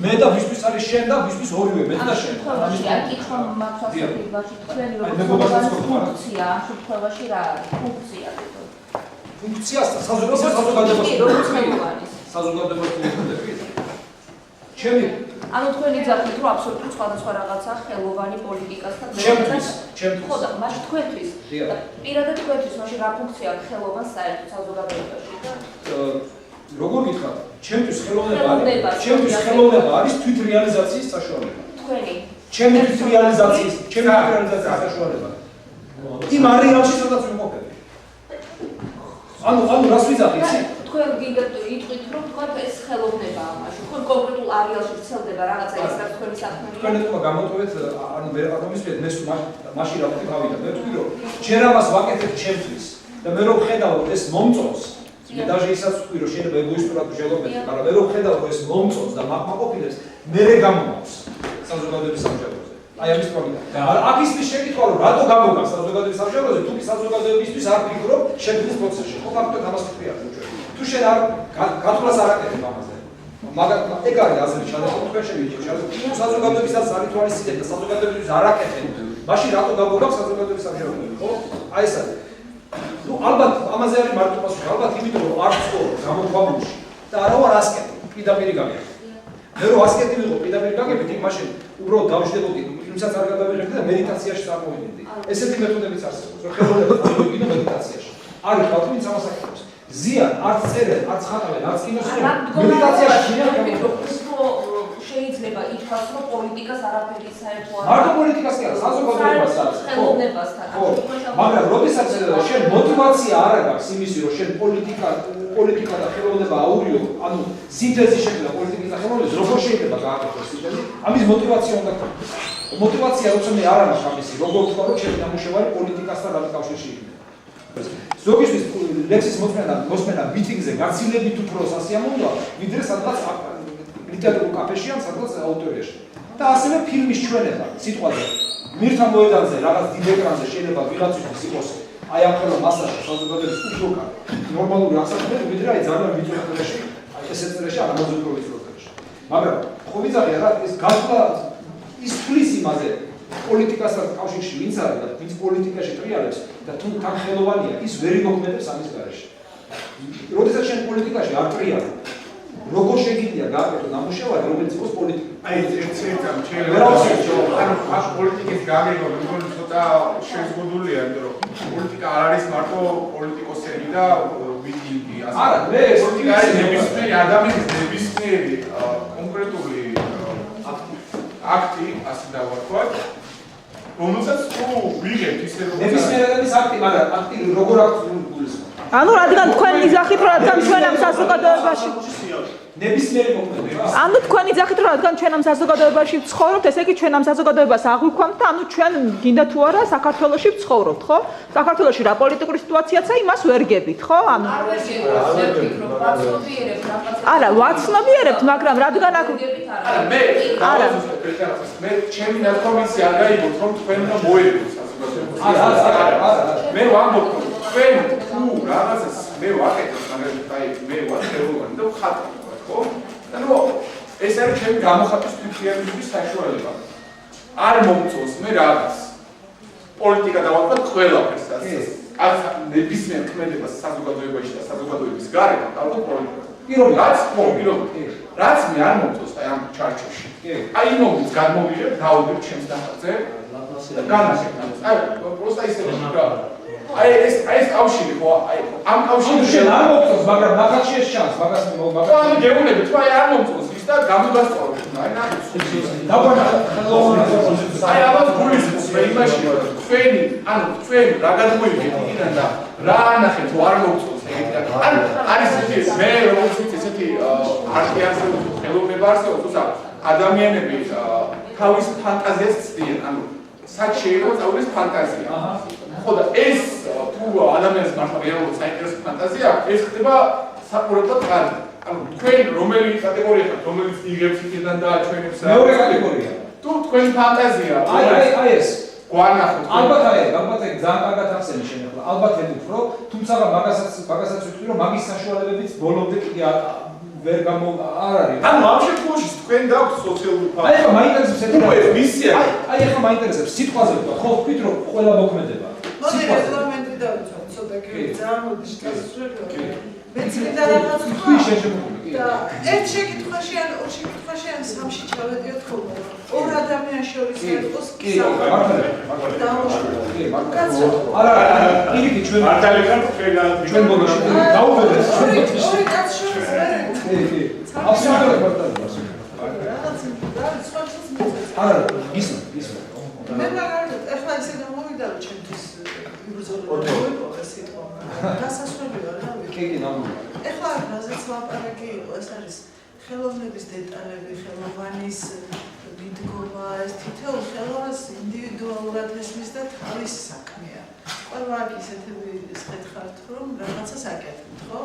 მე და ვისთვის არის შენ და ვისთვის ორივე მე და შენ ამის კითხვა მაქვს ასეთებაში თქვენ როგორც ფუნქცია ამ შემთხვევაში რა არის ფუნქცია ფუნქცია საზოგადოებაში როგორც ხელოვანის საზოგადოებაში ვიქნები ჩემი ანუ თქვენ იძახით რომ აბსოლუტურად სხვადასხვა რაღაცა ხელოვანი პოლიტიკასთან ჩემთვის ხო და მაშინ თქვენთვის და პირადად თქვენთვის მაშინ რა ფუნქცია აქვს ხელოვანს საერთოდ საზოგადოებაში და როგორ გითხრათ ჩემთვის ხელოვნება არის თვითრეალიზაციის საშუალება თქვენი ჩემი თვითრეალიზაციის საშუალება იმ არეალში სადაც ვიმყოფები ანუ რას ვიძახი იცი თქვენ გინდათ იტყვით რომ თქვათ ეს ხელოვნებაა მაშინ თქვენ კონკრეტულ არეალში ვრცელდება რაღაცა ის რაც თქვენი საქმეა თქვენ ეთქვა გამოტოვეთ ანუ მე რა მომისვიეთ მე მაშინ რა ვთქვი გავიდა მე ვთქვი რომ ჯერ ამას ვაკეთებ ჩემთვის და მე რომ ხედავ ეს მომწონს მე даже ისაც ვთქვი რომ შეიძლება ეგოისტურად ვჟელობდეთ მაგრამ მე რომ ხედავ რომ ეს მომწონს და მაკმაყოფილებს მე გამომავს საზოგადოების სამშობლოზე აი ამის პრობლემა აქ ის შეკითხვა რომ რატო გამოგავს საზოგადოების სამშობლოზე თუ საზოგადოებისთვის არ ფიქრობ შექმნის პროცესში ხო ფაქტობრივად ამას ვთქვი არ თუ შენ არ გათვლას არ აკეთებ ამაზე მაგრამ ეგ არის აზრი ჩადახო თქვენ შევიჭრეთ თუ საზოგადოებისაც არ ითვალისწინებ და საზოგადოებისთვის არ აკეთებ მაშინ რატო გამოგავს საზოგადოების სამშობლოზე ხო აი ეს არის ну ალბათ ამაზე არის მარტო პასუხი ალბათ იმიტომ რომ არ ვცხოვრობ გამოქვაბულში და არა ვარ ასკეტი პირდაპირ გაგებით მე რომ ასკეტი ვიყო პირდაპირ გაგებით იქ მაშინ უბრალოდ დავждებოდი იმსაც არ გადავიღებდი და მედიტაციაში წარმოვიდი ესეთი მეთოდებიც არსებობს რომ ხელოვნება წარმოვიგინო მედიტაციაში არის ხალხი ვინც ამას აკეთებს ზიან არც წერენ არც ხატავენ არც კინოს მედიტაციაში შეიძლება ითქვას რომ პოლიტიკას არაფერი საერთო არ მარტო პოლიტიკას კი არა საზოგადოებასაც ხელოვნებასთან მაგრამ როდესაც შენ მოტივაცია არ აქვს იმისი რომ შენ პოლიტიკა და ხელოვნება აურიო ანუ სინთეზი შექმნა პოლიტიკის და ხელოვნების როგორ შეიძლება გააკეთოს სინთეზი ამის მოტივაცია უნდა გქონდეს მოტივაცია როცა მე არ არის ამისი როგორ ვთქვა რომ ჩემი ნამუშევარი პოლიტიკასთან დაკავშირში იქნება ზოგისთვის ლექსის მოსმენა მიტინგზე გაცილებით უფრო სასიამოვნოა ვიდრე სადღაც ლიტერატურულ კაფეში ან სადღაც აუდიტორიაში და ასევე ფილმის ჩვენება სიტყვაზე მირთა მოედანზე რაღაც დიდ ეკრანზე შეიძლება ვიღაცისთვის იყოს აი ამ ხელა მასაჟი საზოგადოების უფრო ნორმალური აღსაქმე ვიდრე აი ძალიან ვიწრო წრეში აი ესეთ წრეში არ ამაზე უფრო ვიწრო წრეში მაგრამ ხო ვიძახი რა ეს გასვლა ის თulis იმაზე პოლიტიკასთან კავშირში ვინც არის და ვინც პოლიტიკაში ტრიალებს და თუ თან ხელოვანია ის ვერ იმოქმედებს ამის გარეშე როდესაც შენ პოლიტიკაში არ ტრიალებ როგორ შეგიძლია გააკეთო ნამუშევარი რომელიც იყოს პოლიტიკა აი ეს შეიძლება ანუ აქ პოლიტიკის გამიღება მეგონი ცოტა შეზღუდულია იმიტომ რომ პოლიტიკა არ არის მარტო პოლიტიკოსები და მიტინგი ასე არა მე პოლიტიკა არის ნებისმიერი ადამიანის ნებისმიერი კონკრეტული აქტი, ასე დავარქვათ, რომელსაც თუ ვიღებთ ისე რომ ნებისმიერ ადამიანის აქტი, მაგრამ აქტი როგორ აქვს გულისხმობა? ანუ რადგან თქვენ იძახით რომ რადგან ჩვენ ამ საზოგადოებაში ნებისმიერი მოქმედება. ანუ თქვენ იძახით რომ რადგან ჩვენ ამ საზოგადოებაში ვცხოვრობთ, ესე იგი ჩვენ ამ საზოგადოებას აღვიქვამთ და ანუ ჩვენ გინდა თუ არა საქართველოში ვცხოვრობთ, ხო? საქართველოში რა პოლიტიკური სიტუაციაცაა, იმას ვერ გებით, ხო? ანუ არა, ვაცნობიერებთ, მაგრამ რადგან აქ არა მე ჩემი ნათქვამი არ გაიგოთ რომ თქვენ უნდა მოერგოთ საზოგადოებას. არა. მე ვამბობ რომ თქვენ თუ რაღაცას მე ვაკეთებ, მაგალითად აი მე ვარ ხელოვანი და ვხატავ, ხო? ანუ ეს არის ჩემი გამოხატვის ფიქრიანობის საშუალება. არ მომწონს მე რაღაც პოლიტიკა დავაკვირდ ყველაფერს, რაც ნებისმიერ ქმედებას საზოგადოებაში და საზოგადოების გარეთ დავაკვირდ პოლიტიკას. რაც მე არ მომწონს აი ამ ჩარჩოში. აი იმის გადმოვიღებ, დავუდგებ ჩემს დახარზე და განაშენებ. აი პროსტა ისე რა. აი ეს კავშირი ხო? აი ამ კავშირში შენ არ მომწონს, მაგრამ ნახატში ეს ჩანს, მაგას მაგას. ანუ გეუბნებით, აი არ მომწონს ის და გამოგასწორებ. აი ნახე. აი ამას გულისხმობს მე იმაში, თქვენი, ანუ თქვენ რა გადმოიგეთ იქიდან და რა ანახეთ თუ არ მომწონს ეგ არის ის მე როგორც ვიცი ესეთი არტიანს ხელოვნება არსებობს, თუმცა ადამიანები თავის ფანტაზიას ცდიან, ანუ სად შეიძლება წავიდეს ფანტაზია. ხო და ეს თუ ადამიანს მართლა რეალურად საინტერესო ფანტაზია, ეს ხდება საყურებლად კარგი. ანუ თქვენ რომელი კატეგორია ხართ, რომელიც იღებს იქიდან და ჩვენებს მეორე კატეგორია. თუ თქვენი ფანტაზია აი ეს გვანახოთ. ალბათ ძალიან კარგად ახსენე შენ ახლა. ალბათ ედუქრო, თუმცა მაგასაც ვიტყვი რომ მაგის საშუალებებიც ბოლომდე კიდე ვერ არ არის. ანუ ამ შემთხვევაში თქვენ გაქვთ სოციალური აი ახლა მაინტერესებს ეს მისია. აი ახლა მაინტერესებს სიტყვაზე ვთქვა, ხო ვთქვით რომ ყველა მოქმედება. მოდი რეგლამენტი დავიცვათ, ცოტა კი წარმოდის გასწრებია. მეც მინდა რაღაც თქვი შენ შემოგვიყვი. და ერთ შეკითხვაში ან ორ შეკითხვაში ან სამში ჩავედიოთ ხოლმე. ორ ადამიანს შორის იყოს კი, არა, იგი ჩვენ ჩვენ ბოლოში დაუვედეს. ორი კაცს შორის კი. აბსოლუტურად ბატონო. არა, ისო. მე მაგალითად ახლა ისე გამოვიდა რომ ჩემთვის იბრძოლა მოიპოვა სიტყვა. დასასრულია რა ვიცი. კი, ნამდვილად. ახლა რაზეც ლაპარაკი იყო, ეს არის ხელოვნების დეტალები, ხელოვანის მიდგომა, ეს თითოეულ ხელოვნებას ინდივიდუალურად ესმის და თავის საქმეა. ყველა აქ ისეთები შეთხართ, რომ რაღაცას აკეთებთ, ხო?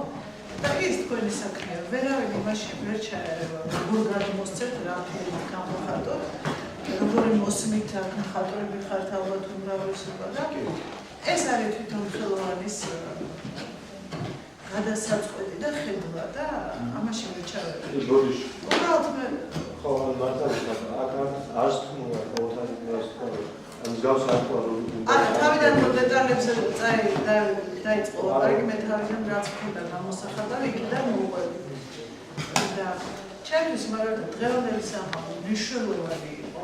და ის თქვენი საქმეა. ვერავინ იმაში ვერ ჩაერევა, როგორ გადმოსცემთ რა ფილმი გამოხატოთ, როგორი მოსმით აქ მხატვრები ხართ ალბათ უმრავლესობა და ეს არის თვითონ ხელოვანის გადასაწყვეტი და ხედვა და ამაში ვერ ჩავერევა. ბოდიში. უბრალოდ მე ხო, მართლა აქ არც თქმა ყოველთვის ეს თქმა მსგავს აქტუალური. არა, თავიდან დეტალებზე დაიწყო ლაპარაკი, მე თავიდან რაც მქონდა გამოსახავი, იქიდან მოვყვები. და ჩემთვის მაგალითად დღევანდელი სამყარო მნიშვნელოვანი იყო.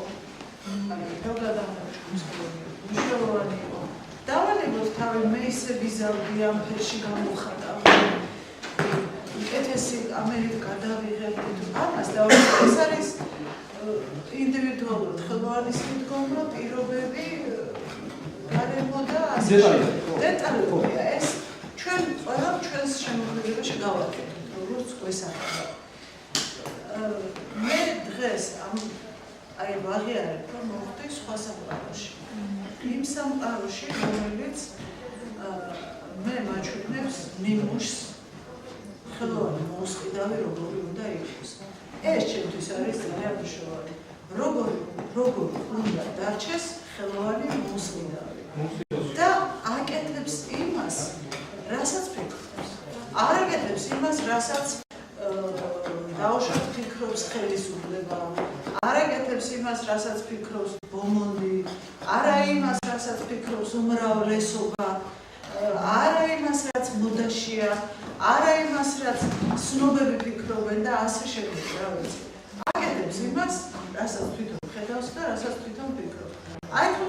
მნიშვნელოვანი იყო. დავალებოთ თავი მე ისე ვიზავდი ამ ფერში გამოვხატავ. ეთესი ამერიკ გადავიღებდი. ამას დავალებოთ. ეს არის ინდივიდუალურად ხელოვანის მიდგომა, პირობები, გარემო და ასე დეტალებია. ეს ჩვენ ყველა ჩვენს შემოქმედებაში გავაკეთებთ, როგორც გვესახება. მე დღეს აი ვაღიარებ, რომ მოხდი სხვა სამყაროში. იმ სამყაროში, რომელიც მე მაჩვენებს ნიმუშს ხელოვანი მოსყიდავი როგორი უნდა იყოს. ეს ჩემთვის არის ძალიან მნიშვნელოვანი. როგორ უნდა დარჩეს ხელოვანი მოსყიდავი. და აკეთებს იმას, რასაც ფიქრობს. არ აკეთებს იმას, რასაც დაუშვათ ფიქრობს ხელისუფლება. არ აკეთებს იმას, რასაც ფიქრობს ბომონდი. არა იმას, რასაც ფიქრობს უმრავლესობა. არა იმას, რაც მოდაშია. არა იმას, რაც ცნობები ფიქრობენ და ასე შემდეგ, რა ვიცი. აკეთებს იმას, რასაც თვითონ ხედავს და რასაც თვითონ ფიქრობს. აი თუ